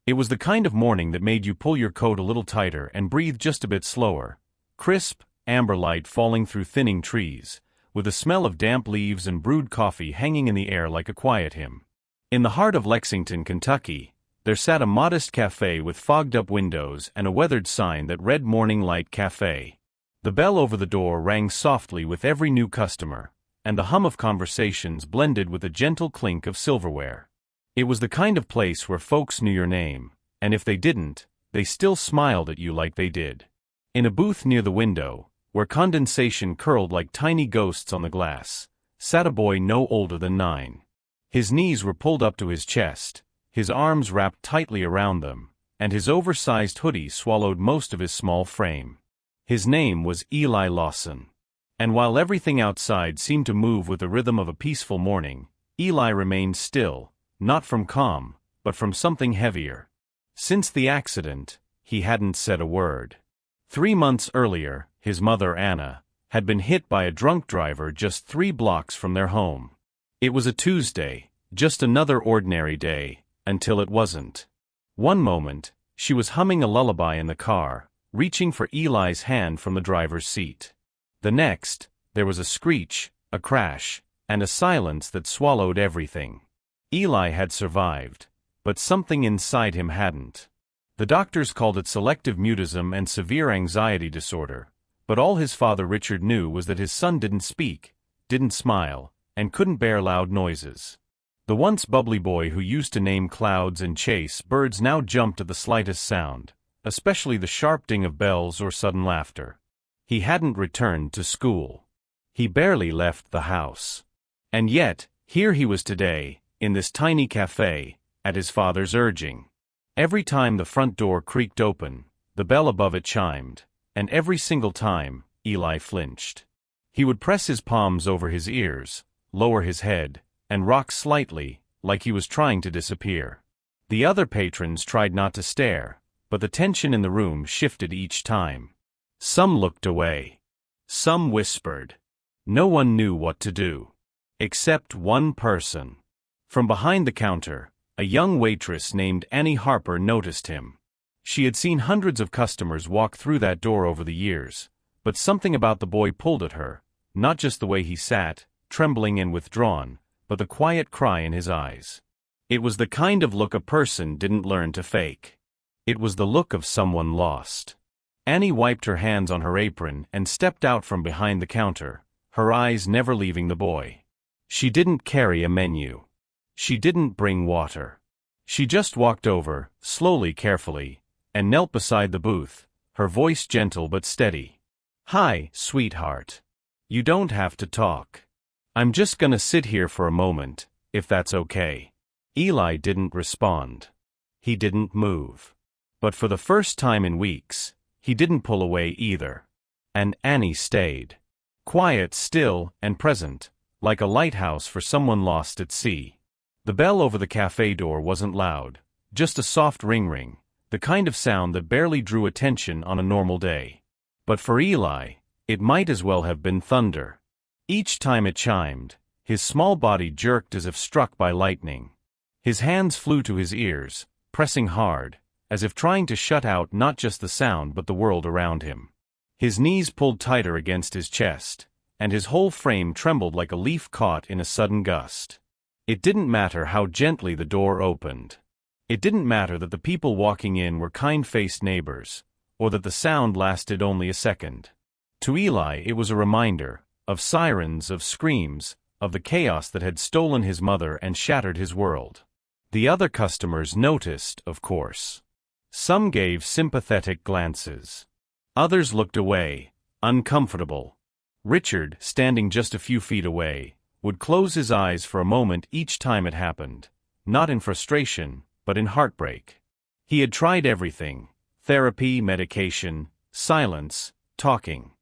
It was the kind of morning that made you pull your coat a little tighter and breathe just a bit slower. Crisp, amber light falling through thinning trees, with the smell of damp leaves and brewed coffee hanging in the air like a quiet hymn. In the heart of Lexington, Kentucky, there sat a modest cafe with fogged-up windows and a weathered sign that read Morning Light Cafe. The bell over the door rang softly with every new customer, and the hum of conversations blended with a gentle clink of silverware. It was the kind of place where folks knew your name, and if they didn't, they still smiled at you like they did. In a booth near the window, where condensation curled like tiny ghosts on the glass, sat a boy no older than 9. His knees were pulled up to his chest, his arms wrapped tightly around them, and his oversized hoodie swallowed most of his small frame. His name was Eli Lawson. And while everything outside seemed to move with the rhythm of a peaceful morning, Eli remained still, not from calm, but from something heavier. Since the accident, he hadn't said a word. 3 months earlier, his mother Anna had been hit by a drunk driver just 3 blocks from their home. It was a Tuesday, just another ordinary day, until it wasn't. One moment, she was humming a lullaby in the car, reaching for Eli's hand from the driver's seat. The next, there was a screech, a crash, and a silence that swallowed everything. Eli had survived, but something inside him hadn't. The doctors called it selective mutism and severe anxiety disorder, but all his father Richard knew was that his son didn't speak, didn't smile, and couldn't bear loud noises. The once bubbly boy who used to name clouds and chase birds now jumped at the slightest sound, especially the sharp ding of bells or sudden laughter. He hadn't returned to school. He barely left the house. And yet, here he was today, in this tiny cafe, at his father's urging. Every time the front door creaked open, the bell above it chimed, and every single time, Eli flinched. He would press his palms over his ears, lower his head, and rock slightly, like he was trying to disappear. The other patrons tried not to stare, but the tension in the room shifted each time. Some looked away. Some whispered. No one knew what to do. Except one person. From behind the counter, a young waitress named Annie Harper noticed him. She had seen hundreds of customers walk through that door over the years, but something about the boy pulled at her, not just the way he sat, trembling and withdrawn, but the quiet cry in his eyes. It was the kind of look a person didn't learn to fake. It was the look of someone lost. Annie wiped her hands on her apron and stepped out from behind the counter, her eyes never leaving the boy. She didn't carry a menu. She didn't bring water. She just walked over, slowly, carefully, and knelt beside the booth, her voice gentle but steady. "Hi, sweetheart. You don't have to talk. I'm just gonna sit here for a moment, if that's okay." Eli didn't respond. He didn't move. But for the first time in weeks, he didn't pull away either. And Annie stayed. Quiet, still, and present, like a lighthouse for someone lost at sea. The bell over the cafe door wasn't loud, just a soft ring-ring, the kind of sound that barely drew attention on a normal day. But for Eli, it might as well have been thunder. Each time it chimed, his small body jerked as if struck by lightning. His hands flew to his ears, pressing hard, as if trying to shut out not just the sound but the world around him. His knees pulled tighter against his chest, and his whole frame trembled like a leaf caught in a sudden gust. It didn't matter how gently the door opened. It didn't matter that the people walking in were kind-faced neighbors, or that the sound lasted only a second. To Eli it was a reminder, of sirens, of screams, of the chaos that had stolen his mother and shattered his world. The other customers noticed, of course. Some gave sympathetic glances. Others looked away, uncomfortable. Richard, standing just a few feet away, would close his eyes for a moment each time it happened, not in frustration, but in heartbreak. He had tried everything: therapy, medication, silence, talking.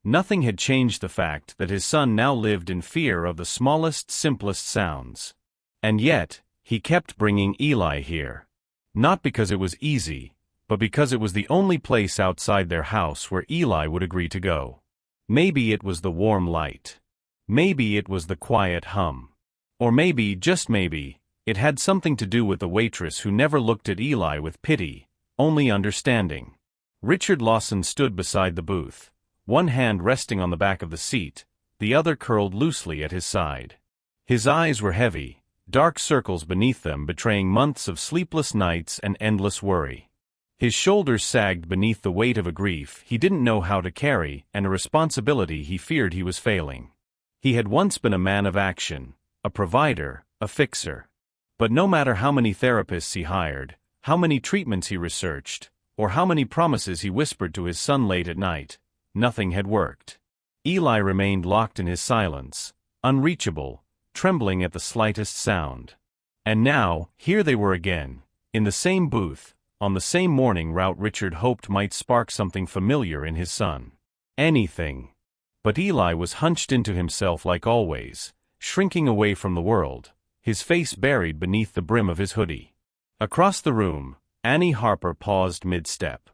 Nothing had changed the fact that his son now lived in fear of the smallest, simplest sounds. And yet, he kept bringing Eli here. Not because it was easy, but because it was the only place outside their house where Eli would agree to go. Maybe it was the warm light. Maybe it was the quiet hum. Or maybe, just maybe, It had something to do with the waitress who never looked at Eli with pity, only understanding. Richard Lawson stood beside the booth, one hand resting on the back of the seat, the other curled loosely at his side. His eyes were heavy, dark circles beneath them betraying months of sleepless nights and endless worry. His shoulders sagged beneath the weight of a grief he didn't know how to carry and a responsibility he feared he was failing. He had once been a man of action, a provider, a fixer. But no matter how many therapists he hired, how many treatments he researched, or how many promises he whispered to his son late at night, nothing had worked. Eli remained locked in his silence, unreachable, trembling at the slightest sound. And now, here they were again, in the same booth, on the same morning route Richard hoped might spark something familiar in his son. Anything. But Eli was hunched into himself like always, shrinking away from the world, his face buried beneath the brim of his hoodie. Across the room, Annie Harper paused mid-step.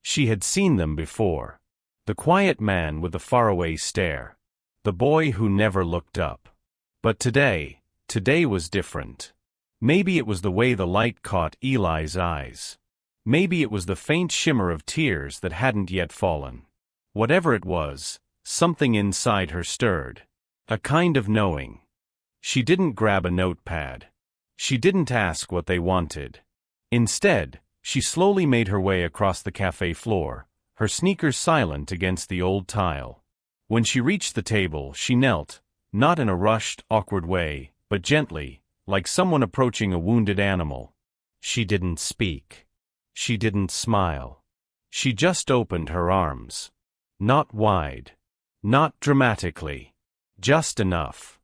She had seen them before. The quiet man with the faraway stare. The boy who never looked up. But today was different. Maybe it was the way the light caught Eli's eyes. Maybe it was the faint shimmer of tears that hadn't yet fallen. Whatever it was, something inside her stirred. A kind of knowing. She didn't grab a notepad. She didn't ask what they wanted. Instead, she slowly made her way across the cafe floor, her sneakers silent against the old tile. When she reached the table, she knelt, not in a rushed, awkward way, but gently, like someone approaching a wounded animal. She didn't speak. She didn't smile. She just opened her arms. Not wide. Not dramatically. Just enough.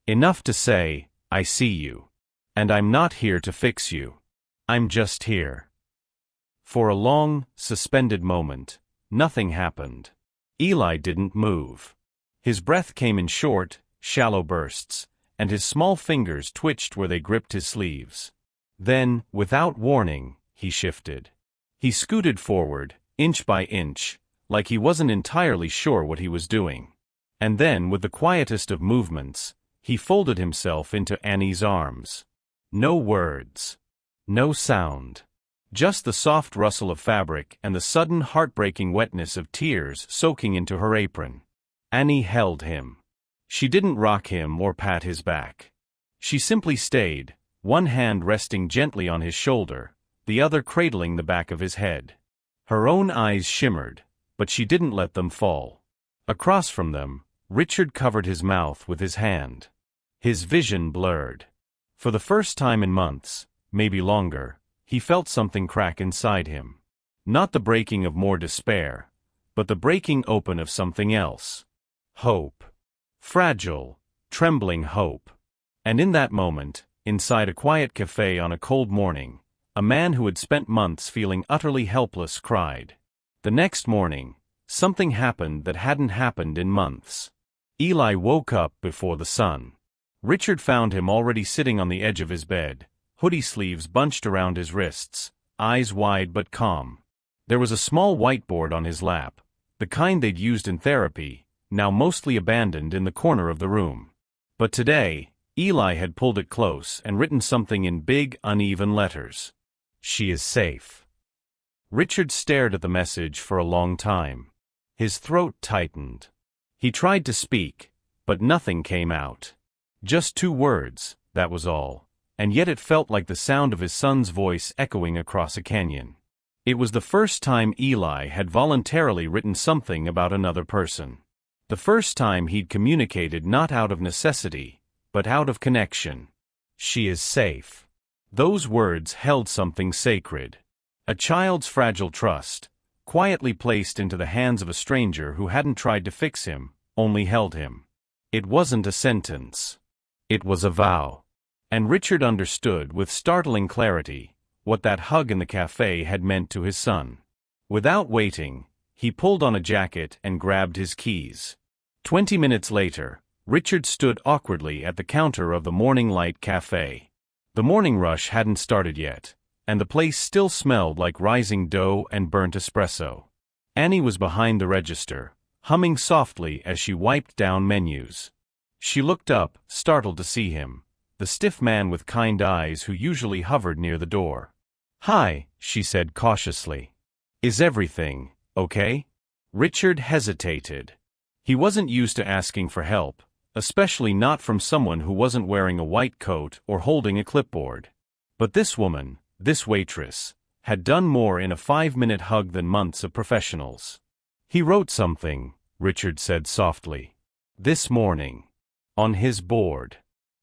Enough to say, I see you. And I'm not here to fix you. I'm just here. For a long, suspended moment, nothing happened. Eli didn't move. His breath came in short, shallow bursts, and his small fingers twitched where they gripped his sleeves. Then, without warning, he shifted. He scooted forward, inch by inch, like he wasn't entirely sure what he was doing. And then, with the quietest of movements, he folded himself into Annie's arms. No words. No sound. Just the soft rustle of fabric and the sudden heartbreaking wetness of tears soaking into her apron. Annie held him. She didn't rock him or pat his back. She simply stayed, one hand resting gently on his shoulder, the other cradling the back of his head. Her own eyes shimmered, but she didn't let them fall. Across from them, Richard covered his mouth with his hand. His vision blurred. For the first time in months, maybe longer, he felt something crack inside him. Not the breaking of more despair, but the breaking open of something else. Hope. Fragile, trembling hope. And in that moment, inside a quiet cafe on a cold morning, a man who had spent months feeling utterly helpless cried. The next morning, something happened that hadn't happened in months. Eli woke up before the sun. Richard found him already sitting on the edge of his bed, hoodie sleeves bunched around his wrists, eyes wide but calm. There was a small whiteboard on his lap, the kind they'd used in therapy, now mostly abandoned in the corner of the room. But today, Eli had pulled it close and written something in big, uneven letters. She is safe. Richard stared at the message for a long time. His throat tightened. He tried to speak, but nothing came out. Just 2 words, that was all, and yet it felt like the sound of his son's voice echoing across a canyon. It was the first time Eli had voluntarily written something about another person. The first time he'd communicated not out of necessity, but out of connection. She is safe. Those words held something sacred. A child's fragile trust, quietly placed into the hands of a stranger who hadn't tried to fix him, only held him. It wasn't a sentence. It was a vow. And Richard understood with startling clarity what that hug in the cafe had meant to his son. Without waiting, he pulled on a jacket and grabbed his keys. 20 minutes later, Richard stood awkwardly at the counter of the Morning Light Cafe. The morning rush hadn't started yet, and the place still smelled like rising dough and burnt espresso. Annie was behind the register, humming softly as she wiped down menus. She looked up, startled to see him, the stiff man with kind eyes who usually hovered near the door. "Hi," she said cautiously. "Is everything okay?" Richard hesitated. He wasn't used to asking for help, especially not from someone who wasn't wearing a white coat or holding a clipboard. But this woman, this waitress, had done more in a 5-minute hug than months of professionals. "He wrote something," Richard said softly. "This morning. On his board."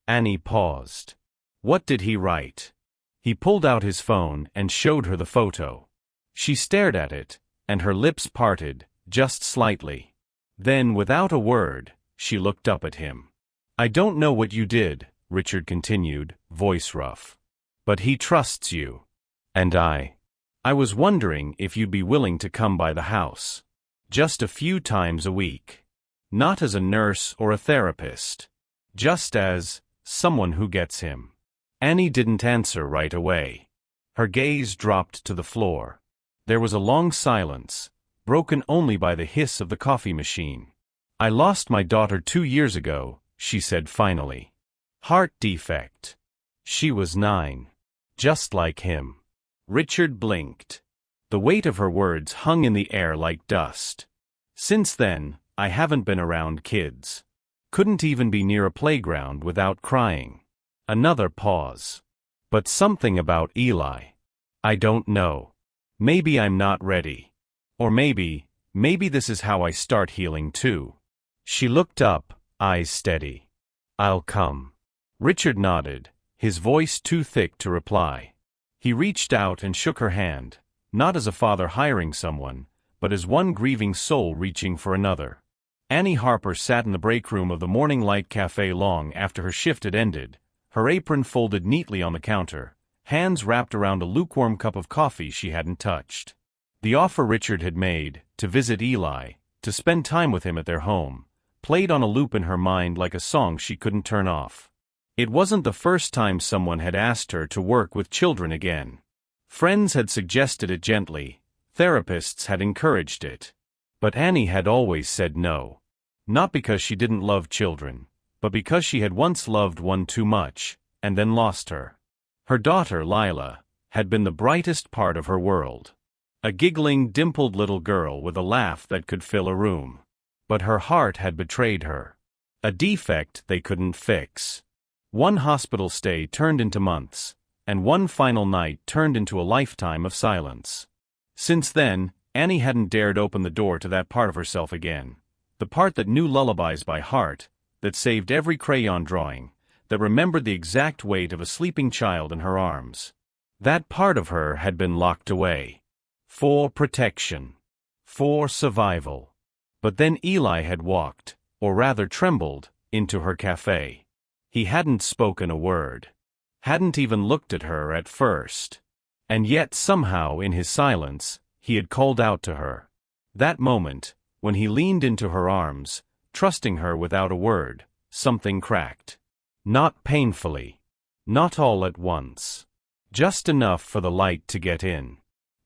Annie paused. "What did he write?" He pulled out his phone and showed her the photo. She stared at it, and her lips parted, just slightly. Then, without a word, she looked up at him. "I don't know what you did," Richard continued, voice rough. "But he trusts you. And I was wondering if you'd be willing to come by the house. Just a few times a week. Not as a nurse or a therapist. Just as someone who gets him." Annie didn't answer right away. Her gaze dropped to the floor. There was a long silence, broken only by the hiss of the coffee machine. "I lost my daughter 2 years ago," she said finally. "Heart defect. She was 9. Just like him." Richard blinked. The weight of her words hung in the air like dust. "Since then, I haven't been around kids. Couldn't even be near a playground without crying." Another pause. "But something about Eli. I don't know. Maybe I'm not ready. Or maybe this is how I start healing too." She looked up, eyes steady. "I'll come." Richard nodded, his voice too thick to reply. He reached out and shook her hand, not as a father hiring someone, but as one grieving soul reaching for another. Annie Harper sat in the break room of the Morning Light Cafe long after her shift had ended, her apron folded neatly on the counter, hands wrapped around a lukewarm cup of coffee she hadn't touched. The offer Richard had made, to visit Eli, to spend time with him at their home, played on a loop in her mind like a song she couldn't turn off. It wasn't the first time someone had asked her to work with children again. Friends had suggested it gently, therapists had encouraged it. But Annie had always said no. Not because she didn't love children, but because she had once loved one too much, and then lost her. Her daughter, Lila, had been the brightest part of her world. A giggling, dimpled little girl with a laugh that could fill a room. But her heart had betrayed her. A defect they couldn't fix. One hospital stay turned into months, and one final night turned into a lifetime of silence. Since then, Annie hadn't dared open the door to that part of herself again. The part that knew lullabies by heart, that saved every crayon drawing, that remembered the exact weight of a sleeping child in her arms. That part of her had been locked away. For protection. For survival. But then Eli had walked, or rather trembled, into her cafe. He hadn't spoken a word. Hadn't even looked at her at first. And yet somehow in his silence, he had called out to her. That moment, when he leaned into her arms, trusting her without a word, something cracked. Not painfully. Not all at once. Just enough for the light to get in.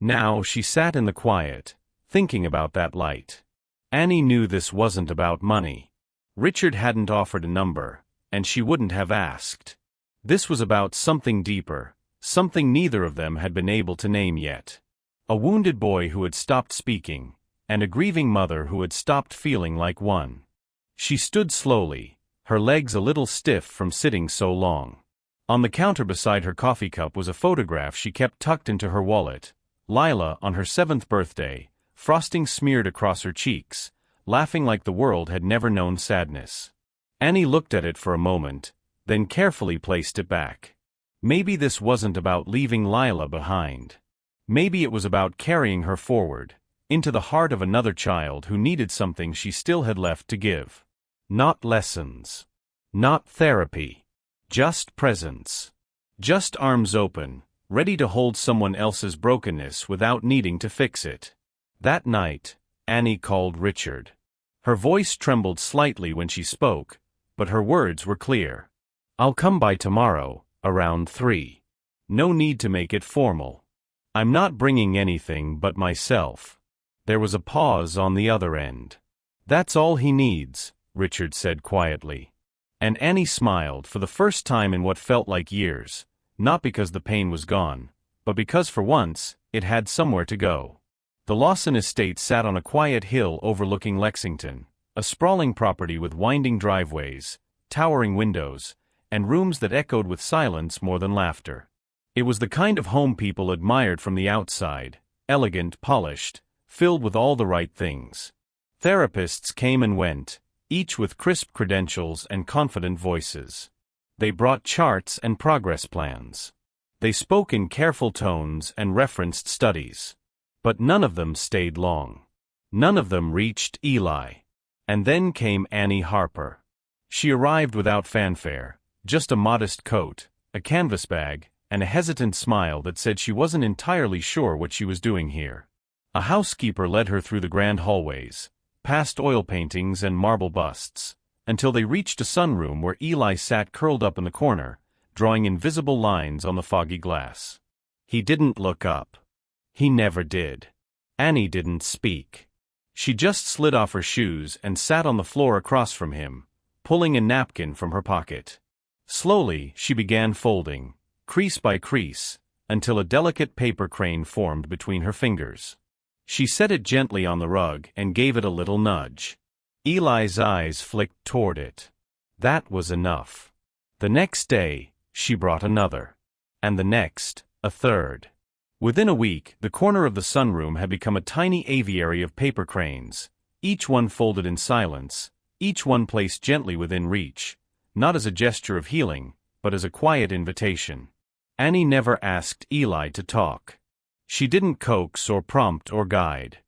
Now she sat in the quiet, thinking about that light. Annie knew this wasn't about money. Richard hadn't offered a number, and she wouldn't have asked. This was about something deeper, something neither of them had been able to name yet. A wounded boy who had stopped speaking, and a grieving mother who had stopped feeling like one. She stood slowly, her legs a little stiff from sitting so long. On the counter beside her coffee cup was a photograph she kept tucked into her wallet. Lila on her 7th birthday, frosting smeared across her cheeks, laughing like the world had never known sadness. Annie looked at it for a moment, then carefully placed it back. Maybe this wasn't about leaving Lila behind. Maybe it was about carrying her forward, into the heart of another child who needed something she still had left to give. Not lessons. Not therapy. Just presence. Just arms open, ready to hold someone else's brokenness without needing to fix it. That night, Annie called Richard. Her voice trembled slightly when she spoke, but her words were clear. "I'll come by tomorrow, around 3. No need to make it formal. I'm not bringing anything but myself." There was a pause on the other end. "That's all he needs," Richard said quietly. And Annie smiled for the first time in what felt like years, not because the pain was gone, but because for once, it had somewhere to go. The Lawson estate sat on a quiet hill overlooking Lexington, a sprawling property with winding driveways, towering windows, and rooms that echoed with silence more than laughter. It was the kind of home people admired from the outside, elegant, polished, filled with all the right things. Therapists came and went, each with crisp credentials and confident voices. They brought charts and progress plans. They spoke in careful tones and referenced studies. But none of them stayed long. None of them reached Eli. And then came Annie Harper. She arrived without fanfare, just a modest coat, a canvas bag, and a hesitant smile that said she wasn't entirely sure what she was doing here. A housekeeper led her through the grand hallways, past oil paintings and marble busts, until they reached a sunroom where Eli sat curled up in the corner, drawing invisible lines on the foggy glass. He didn't look up. He never did. Annie didn't speak. She just slid off her shoes and sat on the floor across from him, pulling a napkin from her pocket. Slowly, she began folding, crease by crease, until a delicate paper crane formed between her fingers. She set it gently on the rug and gave it a little nudge. Eli's eyes flicked toward it. That was enough. The next day, she brought another. And the next, a third. Within a week, the corner of the sunroom had become a tiny aviary of paper cranes, each one folded in silence, each one placed gently within reach, not as a gesture of healing, but as a quiet invitation. Annie never asked Eli to talk. She didn't coax or prompt or guide.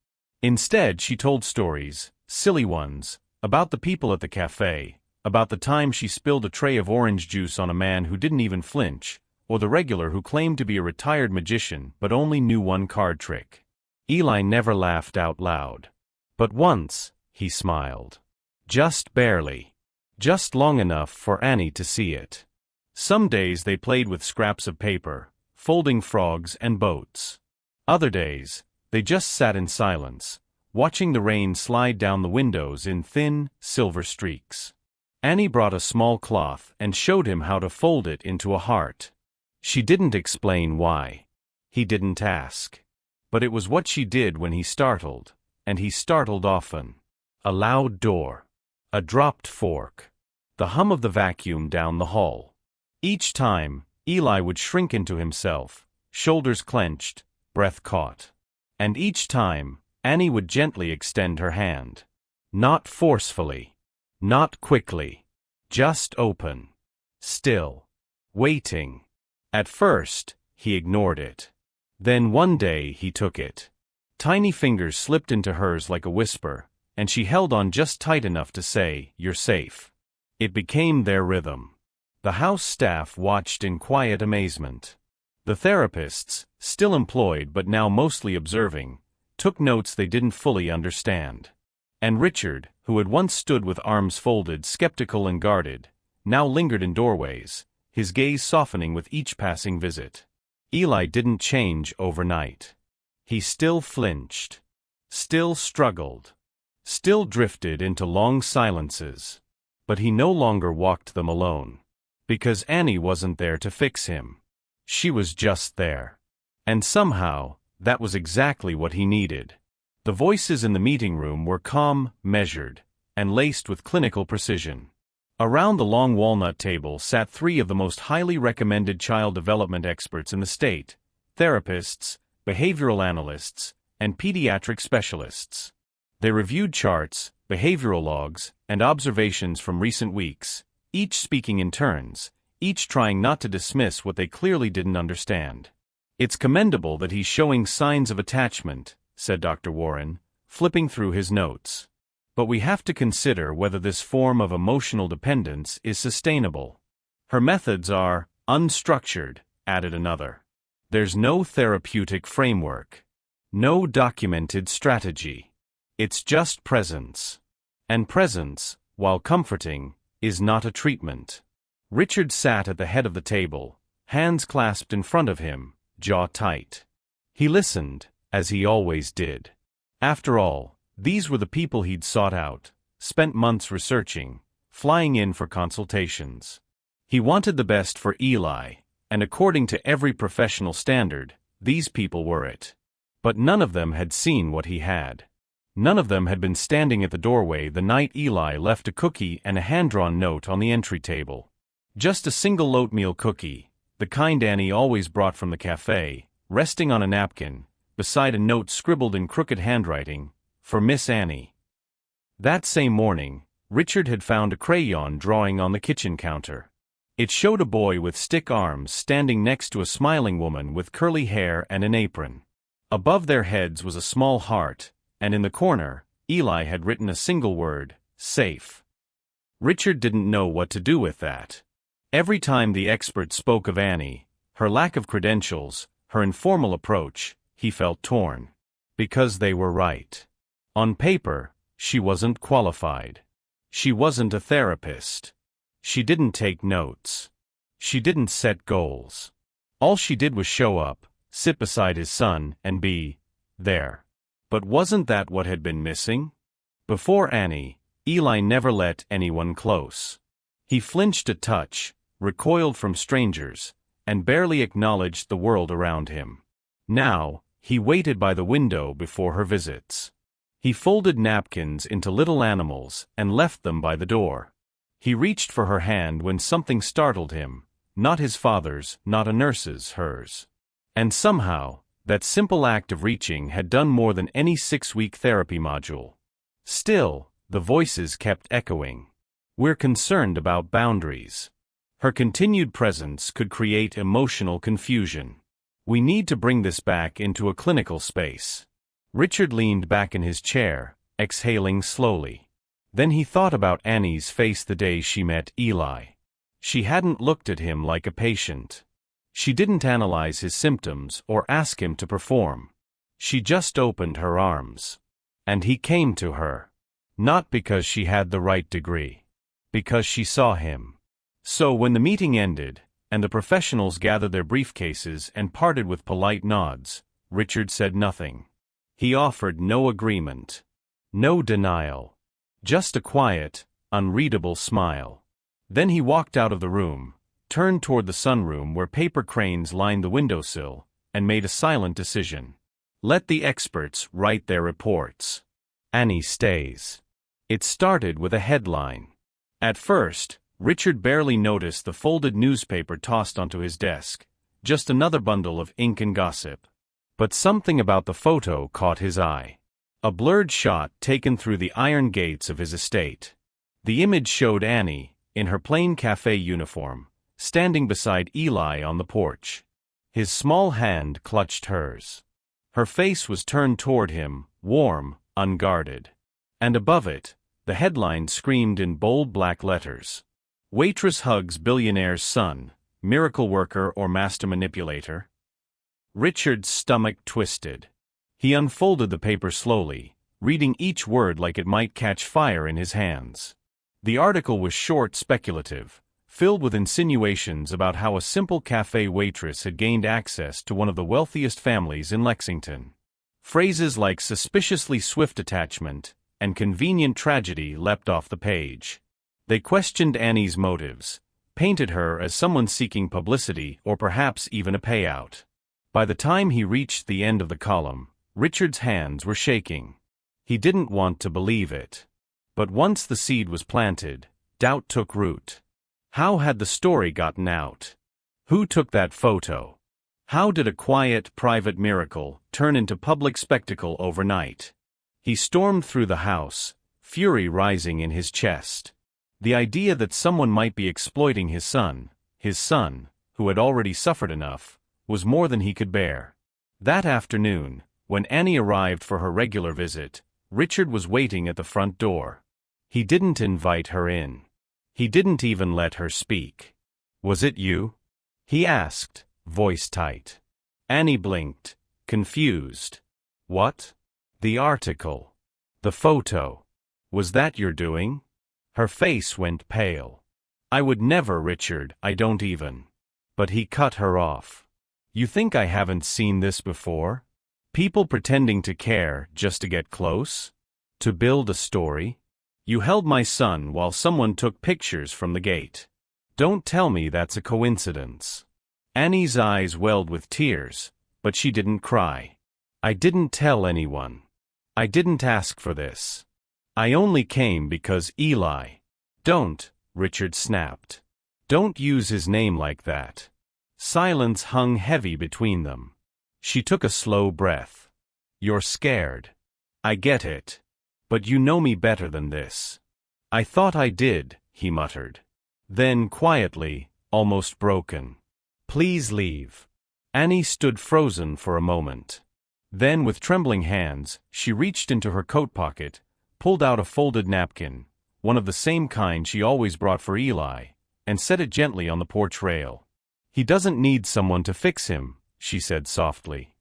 Instead, she told stories, silly ones, about the people at the cafe, about the time she spilled a tray of orange juice on a man who didn't even flinch, or the regular who claimed to be a retired magician but only knew one card trick. Eli never laughed out loud. But once, he smiled. Just barely. Just long enough for Annie to see it. Some days they played with scraps of paper, folding frogs and boats. Other days, they just sat in silence, watching the rain slide down the windows in thin, silver streaks. Annie brought a small cloth and showed him how to fold it into a heart. She didn't explain why. He didn't ask. But it was what she did when he startled, and he startled often. A loud door. A dropped fork. The hum of the vacuum down the hall. Each time, Eli would shrink into himself, shoulders clenched, breath caught. And each time, Annie would gently extend her hand. Not forcefully. Not quickly. Just open. Still. Waiting. At first, he ignored it. Then one day he took it. Tiny fingers slipped into hers like a whisper, and she held on just tight enough to say, "You're safe." It became their rhythm. The house staff watched in quiet amazement. The therapists, still employed but now mostly observing, took notes they didn't fully understand. And Richard, who had once stood with arms folded, skeptical and guarded, now lingered in doorways, his gaze softening with each passing visit. Eli didn't change overnight. He still flinched, still struggled, still drifted into long silences. But he no longer walked them alone. Because Annie wasn't there to fix him. She was just there. And somehow, that was exactly what he needed. The voices in the meeting room were calm, measured, and laced with clinical precision. Around the long walnut table sat three of the most highly recommended child development experts in the state: therapists, behavioral analysts, and pediatric specialists. They reviewed charts, behavioral logs, and observations from recent weeks, each speaking in turns, each trying not to dismiss what they clearly didn't understand. "It's commendable that he's showing signs of attachment," said Dr. Warren, flipping through his notes. "But we have to consider whether this form of emotional dependence is sustainable." "Her methods are unstructured," added another. "There's no therapeutic framework. No documented strategy. It's just presence. And presence, while comforting, is not a treatment." Richard sat at the head of the table, hands clasped in front of him, jaw tight. He listened, as he always did. After all, these were the people he'd sought out, spent months researching, flying in for consultations. He wanted the best for Eli, and according to every professional standard, these people were it. But none of them had seen what he had. None of them had been standing at the doorway the night Eli left a cookie and a hand-drawn note on the entry table. Just a single oatmeal cookie, the kind Annie always brought from the cafe, resting on a napkin, beside a note scribbled in crooked handwriting, "For Miss Annie." That same morning, Richard had found a crayon drawing on the kitchen counter. It showed a boy with stick arms standing next to a smiling woman with curly hair and an apron. Above their heads was a small heart, and in the corner, Eli had written a single word, "safe." Richard didn't know what to do with that. Every time the expert spoke of Annie, her lack of credentials, her informal approach, he felt torn. Because they were right. On paper, she wasn't qualified. She wasn't a therapist. She didn't take notes. She didn't set goals. All she did was show up, sit beside his son, and be there. But wasn't that what had been missing? Before Annie, Eli never let anyone close. He flinched a touch, recoiled from strangers, and barely acknowledged the world around him. Now, he waited by the window before her visits. He folded napkins into little animals and left them by the door. He reached for her hand when something startled him, not his father's, not a nurse's, hers. And somehow, that simple act of reaching had done more than any 6-week therapy module. Still, the voices kept echoing. "We're concerned about boundaries." Her continued presence could create emotional confusion. "We need to bring this back into a clinical space." Richard leaned back in his chair, exhaling slowly. Then he thought about Annie's face the day she met Eli. She hadn't looked at him like a patient. She didn't analyze his symptoms or ask him to perform. She just opened her arms. And he came to her. Not because she had the right degree. Because she saw him. So when the meeting ended, and the professionals gathered their briefcases and parted with polite nods, Richard said nothing. He offered no agreement. No denial. Just a quiet, unreadable smile. Then he walked out of the room, turned toward the sunroom where paper cranes lined the windowsill, and made a silent decision. Let the experts write their reports. Annie stays. It started with a headline. At first, Richard barely noticed the folded newspaper tossed onto his desk, just another bundle of ink and gossip. But something about the photo caught his eye. A blurred shot taken through the iron gates of his estate. The image showed Annie, in her plain cafe uniform, standing beside Eli on the porch. His small hand clutched hers. Her face was turned toward him, warm, unguarded. And above it, the headline screamed in bold black letters. Waitress hugs billionaire's son, miracle worker or master manipulator? Richard's stomach twisted. He unfolded the paper slowly, reading each word like it might catch fire in his hands. The article was short, speculative, filled with insinuations about how a simple cafe waitress had gained access to one of the wealthiest families in Lexington. Phrases like suspiciously swift attachment and convenient tragedy leapt off the page. They questioned Annie's motives, painted her as someone seeking publicity or perhaps even a payout. By the time he reached the end of the column, Richard's hands were shaking. He didn't want to believe it. But once the seed was planted, doubt took root. How had the story gotten out? Who took that photo? How did a quiet, private miracle turn into public spectacle overnight? He stormed through the house, fury rising in his chest. The idea that someone might be exploiting his son, who had already suffered enough, was more than he could bear. That afternoon, when Annie arrived for her regular visit, Richard was waiting at the front door. He didn't invite her in. He didn't even let her speak. "Was it you?" he asked, voice tight. Annie blinked, confused. "What?" "The article. The photo. Was that your doing?" Her face went pale. "I would never, Richard, I don't even." But he cut her off. "You think I haven't seen this before? People pretending to care just to get close? To build a story? You held my son while someone took pictures from the gate. Don't tell me that's a coincidence. Annie's eyes welled with tears, but she didn't cry. I didn't tell anyone. I didn't ask for this. I only came because Eli. Don't, Richard snapped. Don't use his name like that. Silence hung heavy between them. She took a slow breath. You're scared. I get it. But you know me better than this. I thought I did, he muttered. Then quietly, almost broken. Please leave. Annie stood frozen for a moment. Then with trembling hands, she reached into her coat pocket, pulled out a folded napkin, one of the same kind she always brought for Eli, and set it gently on the porch rail. He doesn't need someone to fix him, she said softly.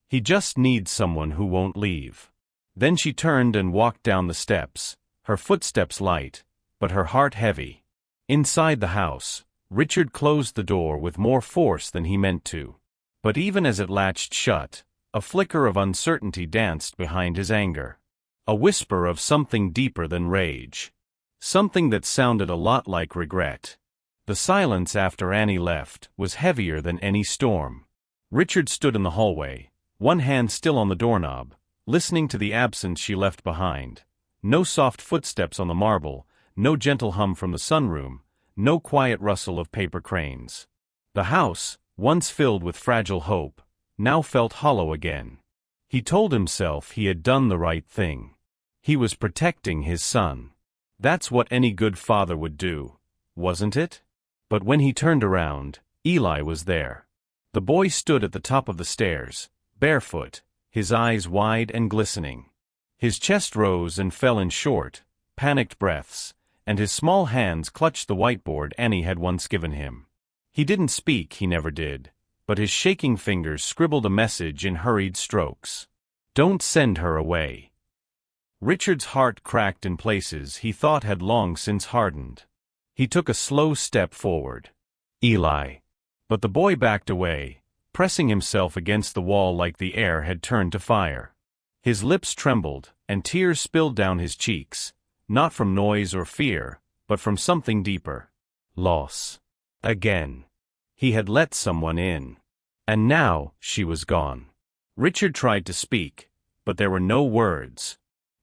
He just needs someone who won't leave. Then she turned and walked down the steps, her footsteps light, but her heart heavy. Inside the house, Richard closed the door with more force than he meant to. But even as it latched shut, a flicker of uncertainty danced behind his anger. A whisper of something deeper than rage. Something that sounded a lot like regret. The silence after Annie left was heavier than any storm. Richard stood in the hallway, one hand still on the doorknob, listening to the absence she left behind. No soft footsteps on the marble, no gentle hum from the sunroom, no quiet rustle of paper cranes. The house, once filled with fragile hope, now felt hollow again. He told himself he had done the right thing. He was protecting his son. That's what any good father would do, wasn't it? But when he turned around, Eli was there. The boy stood at the top of the stairs, barefoot, his eyes wide and glistening. His chest rose and fell in short, panicked breaths, and his small hands clutched the whiteboard Annie had once given him. He didn't speak, he never did, but his shaking fingers scribbled a message in hurried strokes. Don't send her away. Richard's heart cracked in places he thought had long since hardened. He took a slow step forward. Eli. But the boy backed away, pressing himself against the wall like the air had turned to fire. His lips trembled, and tears spilled down his cheeks, not from noise or fear, but from something deeper. Loss. Again. He had let someone in. And now, she was gone. Richard tried to speak, but there were no words.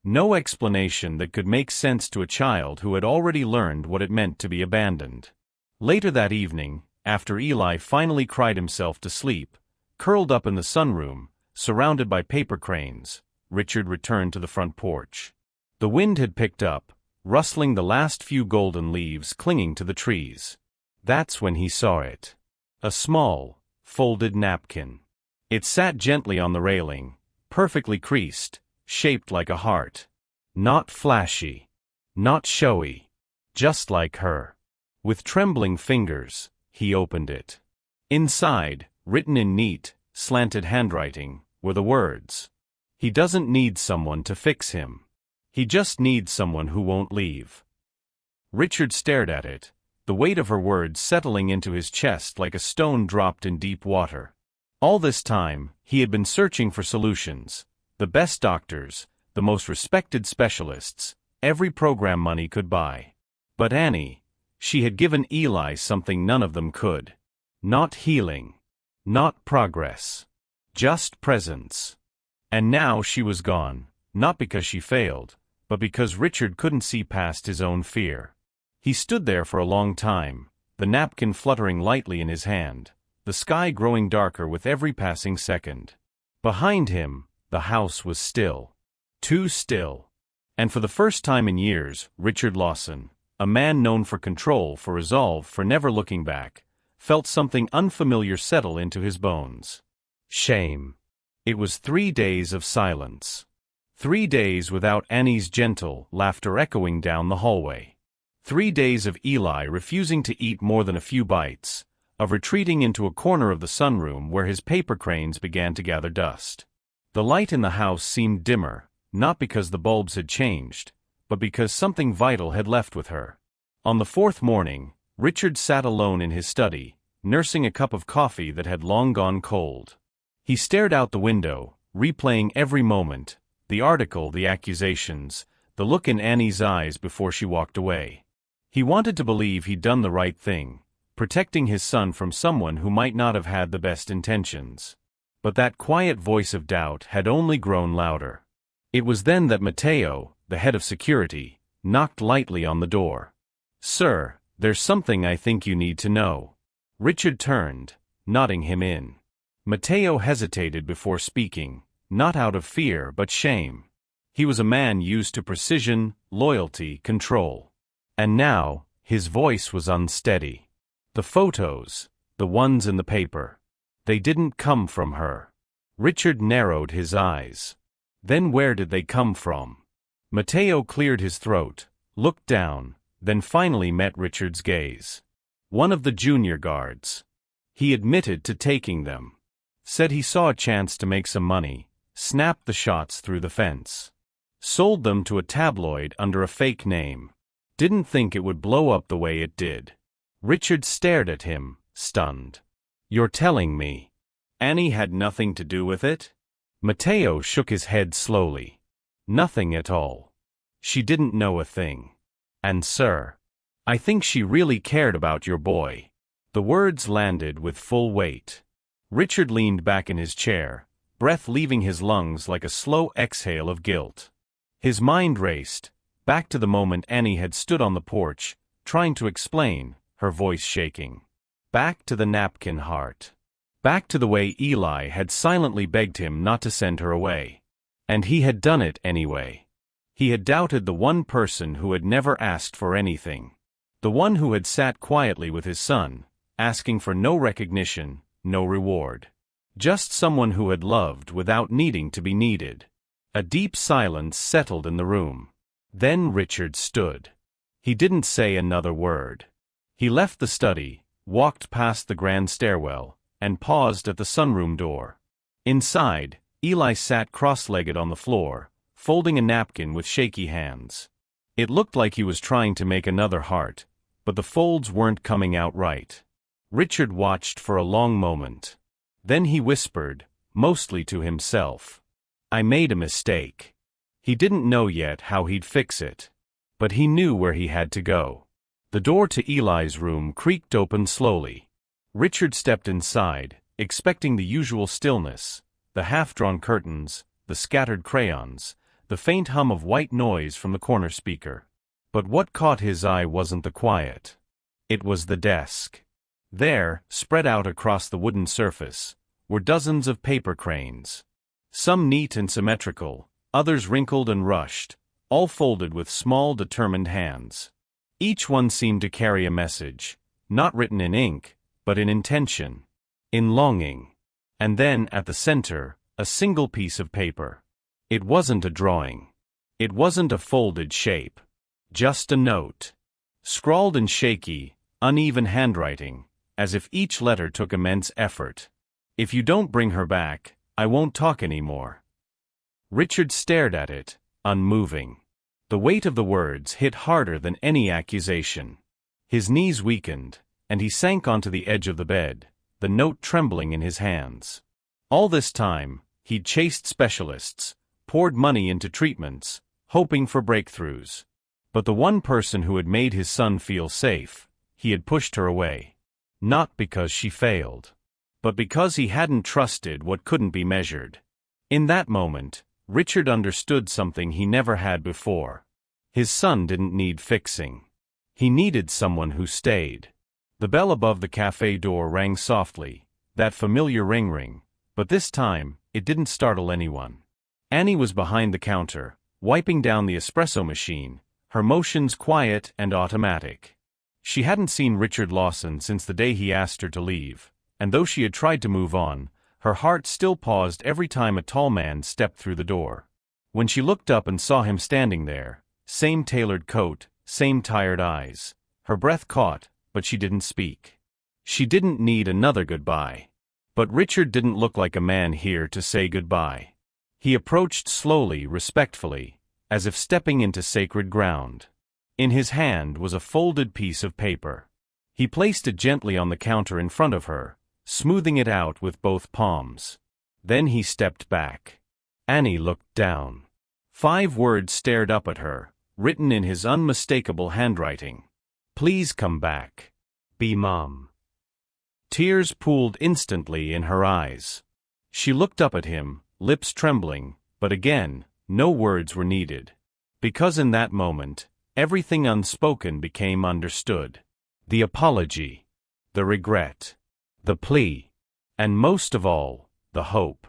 No explanation that could make sense to a child who had already learned what it meant to be abandoned. Later that evening, after Eli finally cried himself to sleep, curled up in the sunroom, surrounded by paper cranes, Richard returned to the front porch. The wind had picked up, rustling the last few golden leaves clinging to the trees. That's when he saw it. A small, folded napkin. It sat gently on the railing, perfectly creased, shaped like a heart. Not flashy. Not showy. Just like her. With trembling fingers, he opened it. Inside, written in neat, slanted handwriting, were the words. He doesn't need someone to fix him. He just needs someone who won't leave. Richard stared at it, the weight of her words settling into his chest like a stone dropped in deep water. All this time, he had been searching for solutions. The best doctors, the most respected specialists, every program money could buy. But Annie, she had given Eli something none of them could. Not healing. Not progress. Just presence. And now she was gone, not because she failed, but because Richard couldn't see past his own fear. He stood there for a long time, the napkin fluttering lightly in his hand, the sky growing darker with every passing second. Behind him, the house was still. Too still. And for the first time in years, Richard Lawson, a man known for control, for resolve, for never looking back, felt something unfamiliar settle into his bones. Shame. It was 3 days of silence. 3 days without Annie's gentle laughter echoing down the hallway. 3 days of Eli refusing to eat more than a few bites, of retreating into a corner of the sunroom where his paper cranes began to gather dust. The light in the house seemed dimmer, not because the bulbs had changed, but because something vital had left with her. On the 4th morning, Richard sat alone in his study, nursing a cup of coffee that had long gone cold. He stared out the window, replaying every moment, the article, the accusations, the look in Annie's eyes before she walked away. He wanted to believe he'd done the right thing, protecting his son from someone who might not have had the best intentions. But that quiet voice of doubt had only grown louder. It was then that Matteo, the head of security, knocked lightly on the door. "Sir, there's something I think you need to know." Richard turned, nodding him in. Matteo hesitated before speaking, not out of fear but shame. He was a man used to precision, loyalty, control. And now, his voice was unsteady. "The photos, the ones in the paper. They didn't come from her." Richard narrowed his eyes. "Then where did they come from?" Matteo cleared his throat, looked down, then finally met Richard's gaze. "One of the junior guards. He admitted to taking them. Said he saw a chance to make some money, snapped the shots through the fence. Sold them to a tabloid under a fake name. Didn't think it would blow up the way it did." Richard stared at him, stunned. "You're telling me Annie had nothing to do with it?" Matteo shook his head slowly. "Nothing at all. She didn't know a thing. And sir, I think she really cared about your boy." The words landed with full weight. Richard leaned back in his chair, breath leaving his lungs like a slow exhale of guilt. His mind raced, back to the moment Annie had stood on the porch, trying to explain, her voice shaking. Back to the napkin heart. Back to the way Eli had silently begged him not to send her away. And he had done it anyway. He had doubted the one person who had never asked for anything. The one who had sat quietly with his son, asking for no recognition, no reward. Just someone who had loved without needing to be needed. A deep silence settled in the room. Then Richard stood. He didn't say another word. He left the study, walked past the grand stairwell, and paused at the sunroom door. Inside, Eli sat cross-legged on the floor, folding a napkin with shaky hands. It looked like he was trying to make another heart, but the folds weren't coming out right. Richard watched for a long moment. Then he whispered, mostly to himself, "I made a mistake." He didn't know yet how he'd fix it. But he knew where he had to go. The door to Eli's room creaked open slowly. Richard stepped inside, expecting the usual stillness, the half-drawn curtains, the scattered crayons, the faint hum of white noise from the corner speaker. But what caught his eye wasn't the quiet. It was the desk. There, spread out across the wooden surface, were dozens of paper cranes. Some neat and symmetrical, others wrinkled and rushed, all folded with small, determined hands. Each one seemed to carry a message, not written in ink, but in intention, in longing. And then, at the center, a single piece of paper. It wasn't a drawing. It wasn't a folded shape. Just a note. Scrawled in shaky, uneven handwriting, as if each letter took immense effort. "If you don't bring her back, I won't talk anymore." Richard stared at it, unmoving. The weight of the words hit harder than any accusation. His knees weakened, and he sank onto the edge of the bed, the note trembling in his hands. All this time, he'd chased specialists, poured money into treatments, hoping for breakthroughs. But the one person who had made his son feel safe, he had pushed her away. Not because she failed, but because he hadn't trusted what couldn't be measured. In that moment, Richard understood something he never had before. His son didn't need fixing. He needed someone who stayed. The bell above the cafe door rang softly, that familiar ring, but this time, it didn't startle anyone. Annie was behind the counter, wiping down the espresso machine, her motions quiet and automatic. She hadn't seen Richard Lawson since the day he asked her to leave, and though she had tried to move on, her heart still paused every time a tall man stepped through the door. When she looked up and saw him standing there, same tailored coat, same tired eyes, her breath caught, but she didn't speak. She didn't need another goodbye. But Richard didn't look like a man here to say goodbye. He approached slowly, respectfully, as if stepping into sacred ground. In his hand was a folded piece of paper. He placed it gently on the counter in front of her, smoothing it out with both palms. Then he stepped back. Annie looked down. 5 words stared up at her, written in his unmistakable handwriting. "Please come back. Be Mom." Tears pooled instantly in her eyes. She looked up at him, lips trembling, but again, no words were needed. Because in that moment, everything unspoken became understood. The apology, the regret, the plea, and most of all, the hope.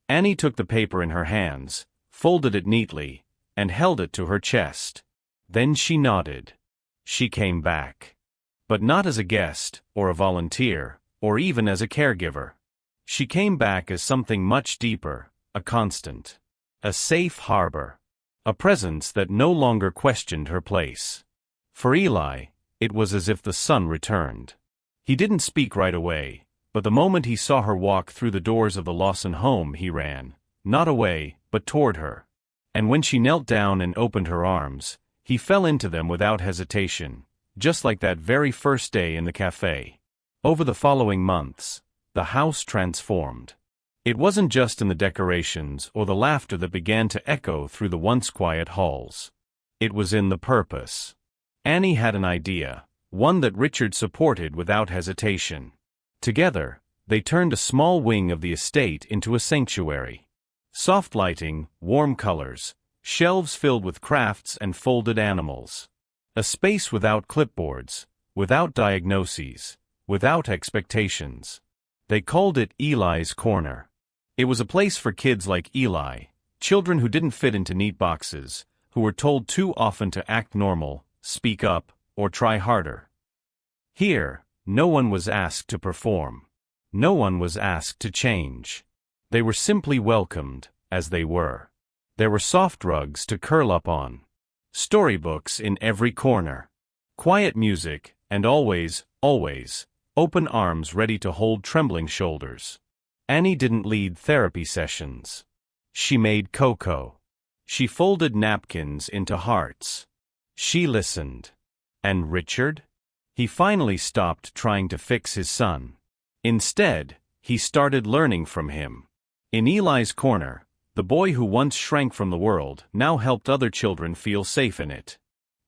Annie took the paper in her hands, folded it neatly, and held it to her chest. Then she nodded. She came back. But not as a guest, or a volunteer, or even as a caregiver. She came back as something much deeper, a constant. A safe harbor. A presence that no longer questioned her place. For Eli, it was as if the sun returned. He didn't speak right away, but the moment he saw her walk through the doors of the Lawson home he ran, not away, but toward her. And when she knelt down and opened her arms, he fell into them without hesitation, just like that very first day in the cafe. Over the following months, the house transformed. It wasn't just in the decorations or the laughter that began to echo through the once quiet halls. It was in the purpose. Annie had an idea, one that Richard supported without hesitation. Together, they turned a small wing of the estate into a sanctuary. Soft lighting, warm colors, shelves filled with crafts and folded animals. A space without clipboards, without diagnoses, without expectations. They called it Eli's Corner. It was a place for kids like Eli, children who didn't fit into neat boxes, who were told too often to act normal, speak up, or try harder. Here, no one was asked to perform. No one was asked to change. They were simply welcomed, as they were. There were soft rugs to curl up on. Storybooks in every corner. Quiet music, and always, open arms ready to hold trembling shoulders. Annie didn't lead therapy sessions. She made cocoa. She folded napkins into hearts. She listened. And Richard? He finally stopped trying to fix his son. Instead, he started learning from him. In Eli's Corner, the boy who once shrank from the world now helped other children feel safe in it.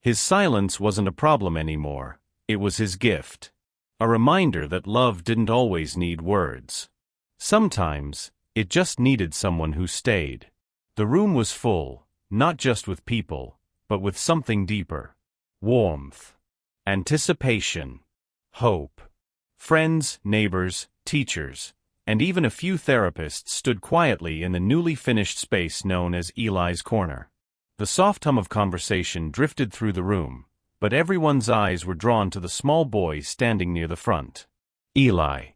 His silence wasn't a problem anymore, it was his gift. A reminder that love didn't always need words. Sometimes, it just needed someone who stayed. The room was full, not just with people, but with something deeper. Warmth. Anticipation. Hope. Friends, neighbors, teachers, and even a few therapists stood quietly in the newly finished space known as Eli's Corner. The soft hum of conversation drifted through the room, but everyone's eyes were drawn to the small boy standing near the front. Eli.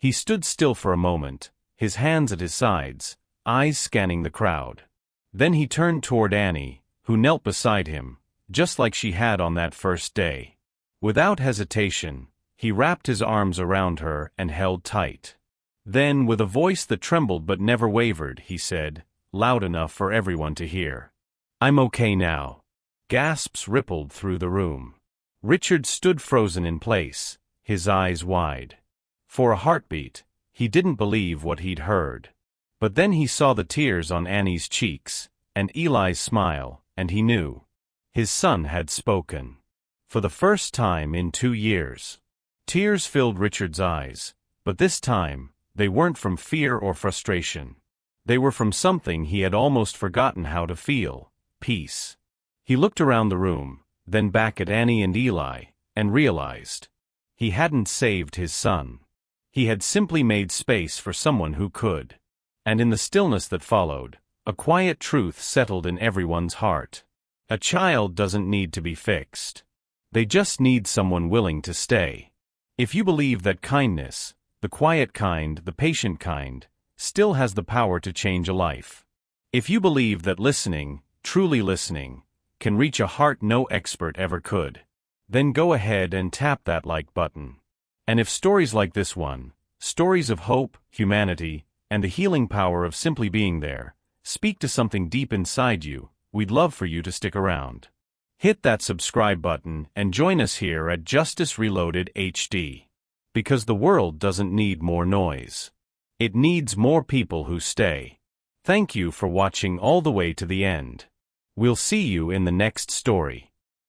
He stood still for a moment, his hands at his sides, eyes scanning the crowd. Then he turned toward Annie, who knelt beside him, just like she had on that first day. Without hesitation, he wrapped his arms around her and held tight. Then, with a voice that trembled but never wavered, he said, loud enough for everyone to hear, "I'm okay now." Gasps rippled through the room. Richard stood frozen in place, his eyes wide. For a heartbeat, he didn't believe what he'd heard. But then he saw the tears on Annie's cheeks, and Eli's smile, and he knew. His son had spoken. For the first time in 2 years. Tears filled Richard's eyes, but this time, they weren't from fear or frustration. They were from something he had almost forgotten how to feel, peace. He looked around the room, then back at Annie and Eli, and realized. He hadn't saved his son. He had simply made space for someone who could. And in the stillness that followed, a quiet truth settled in everyone's heart. A child doesn't need to be fixed. They just need someone willing to stay. If you believe that kindness, the quiet kind, the patient kind, still has the power to change a life. If you believe that listening, truly listening, can reach a heart no expert ever could, then go ahead and tap that like button. And if stories like this one, stories of hope, humanity, and the healing power of simply being there, speak to something deep inside you, we'd love for you to stick around. Hit that subscribe button and join us here at Justice Reloaded HD. Because the world doesn't need more noise. It needs more people who stay. Thank you for watching all the way to the end. We'll see you in the next story.